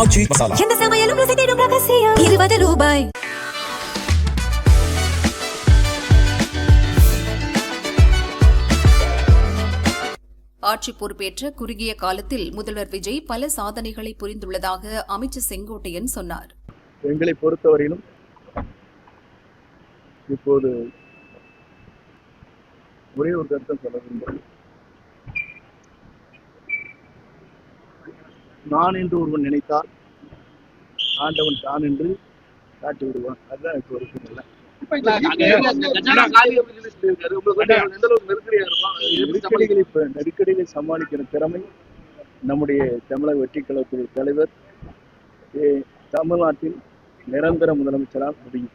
ஆச்சி மசாலா. எந்த சமையலும் ருசி தேடும் ரகசியம் ₹20. ஆட்சி பொறுப்பேற்ற குறுகிய காலத்தில் முதல்வர் விஜய் பல சாதனைகளை புரிந்துள்ளதாக அமைச்சர் செங்கோட்டையன் சொன்னார். எங்களை பொறுத்தவரையிலும் இப்போது ஒரே ஒரு கருத்தை சொல்ல விரும்புகிறேன். நான் என்று ஒருவன் நினைத்தால் ஆண்டவன் தான் என்று காட்டி விடுவான். அதுதான் இப்போ ஒரு சூழ்நிலை. நெருக்கடிகளை சமாளிக்கிற திறமை நம்முடைய தமிழக வெற்றிக் கழகத்துடைய தலைவர் தமிழ்நாட்டின் நிரந்தர முதலமைச்சரால் முடியும்.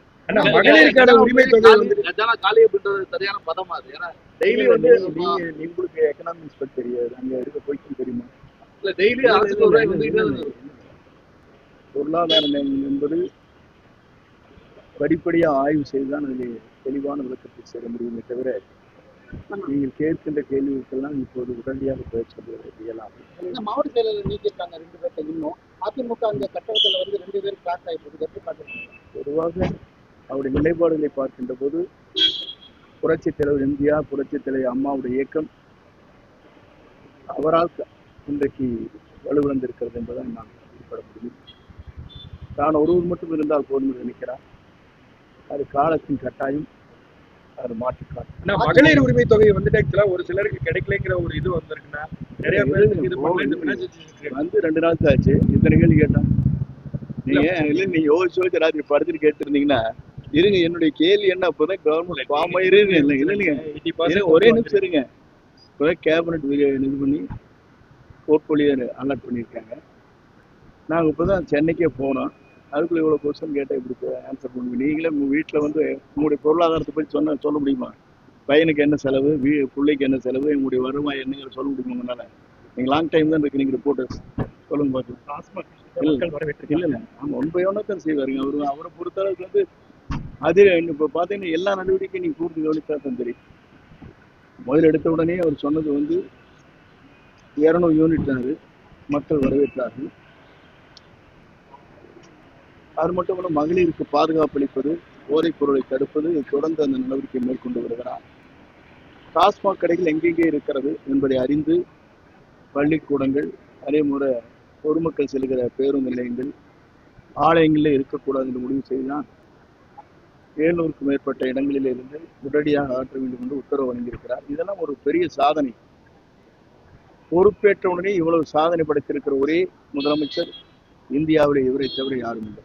மகளிருக்கான உரிமை தொகை சரியான பதமா அது. ஏன்னா டெய்லி வந்து உங்களுக்கு எக்கனாமிக்ஸ் பத்தி தெரியாது, அங்க இருக்க போய்க்கு தெரியுமா? இல்ல டெய்லி பொருளாதாரம் என்பது படிப்படியா ஆய்வு செய்துதான் அதில் தெளிவான விளக்கத்தை சேர முடியுமே தவிர நீங்கள் கேட்கின்ற கேள்விகளுக்கெல்லாம் இப்போது உடனடியாக பேர் சொல்வதை செய்யலாம். மாவட்ட செயலாளர் நீக்கிட்டாங்க 2 பேர்த்த. இன்னும் அதிமுக அந்த கட்டடத்துல வந்து 2 பேர் கிளாஸ் ஆயிட்டு. பொதுவாக அவருடைய நிலைப்பாடுகளை பார்க்கின்ற போது புரட்சித் தலைவர் எம்ஜிஆர், புரட்சித் தலைவர் அம்மாவுடைய இயக்கம் அவரால் இன்றைக்கு வலுவிழந்திருக்கிறது என்பதை நான் குறிப்பிட முடியும். தான் ஒருவர் மட்டும் இருந்தால் போதும் என்று நினைக்கிறார். அது காலத்தின் கட்டாயம், அது மாற்றிக்காது. மகளிர் உரிமை தொகை வந்துட்டு ஒரு சிலருக்கு கிடைக்கலங்கிற ஒரு இது வந்திருக்குன்னா நிறைய பேருக்கு வந்து 2 நாள் ஆச்சு. இத்தனை கேள்வி கேட்டான். நீங்க யோசிச்சு ராத்திரி படுத்துட்டு கேட்டுருந்தீங்கன்னா இருங்க, என்னுடைய கேள்வி என்ன? அப்பதான் கவர்மெண்ட் ஃபார்ம் ஆயிருங்க. இல்லைங்க, ஒரே நிமிஷம் இருங்க. இப்போதான் கேபினட் இது பண்ணி போர்ட்போலியோ அலாட் பண்ணியிருக்காங்க. நாங்கள் இப்போதான் சென்னைக்கே போனோம். அதுக்குள்ள இவ்வளோ கொஸ்டின் கேட்டால் இப்படி ஆன்சர் பண்ணுவீங்க? நீங்களே உங்கள் வீட்டில் வந்து உங்களுடைய பொருளாதாரத்தை பற்றி சொல்ல முடியுமா? பையனுக்கு என்ன செலவு, பிள்ளைக்கு என்ன செலவு, உங்களுடைய வருவாய் என்னங்கிற சொல்ல முடியுமா உங்களால்? நீங்கள் லாங் டைம் தான் இருக்கு, நீங்கள் ரிப்போர்ட்டர்ஸ் சொல்லுங்க பார்க்கலாம். இல்லை ஆமாம், ஒன்பது தான் செய்வாருங்க அவரை பொறுத்தளவுக்கு வந்து அது இப்போ பார்த்தீங்கன்னா எல்லா நடவடிக்கையும் நீங்கள் கூர்ந்து கவனித்தா தான் தெரியும். முதல் எடுத்த உடனே அவர் சொன்னது வந்து 200 யூனிட் மக்கள் வரவேற்றார்கள். அது மட்டும் இல்ல, மகளிருக்கு பாதுகாப்பு அளிப்பது, போதைப் பொருளை தடுப்பது, தொடர்ந்து அந்த நடவடிக்கை மேற்கொண்டு வருகிறார். டாஸ்மாக் கடைகள் எங்கெங்கே இருக்கிறது என்பதை அறிந்து பள்ளிக்கூடங்கள், அதே முறை பொதுமக்கள் செல்கிற பேருந்து நிலையங்கள், ஆலயங்களில் இருக்கக்கூடாது என்று முடிவு செய்துதான் 700க்கும் மேற்பட்ட இடங்களில் இருந்து உடனடியாக ஆற்ற வேண்டும் என்று உத்தரவு வழங்கியிருக்கிறார். இதெல்லாம் ஒரு பெரிய சாதனை. பொறுப்பேற்ற உடனே இவ்வளவு சாதனை படைத்திருக்கிற ஒரே முதலமைச்சர் இந்தியாவிலே இவரை தவிர யாரும் இல்லை.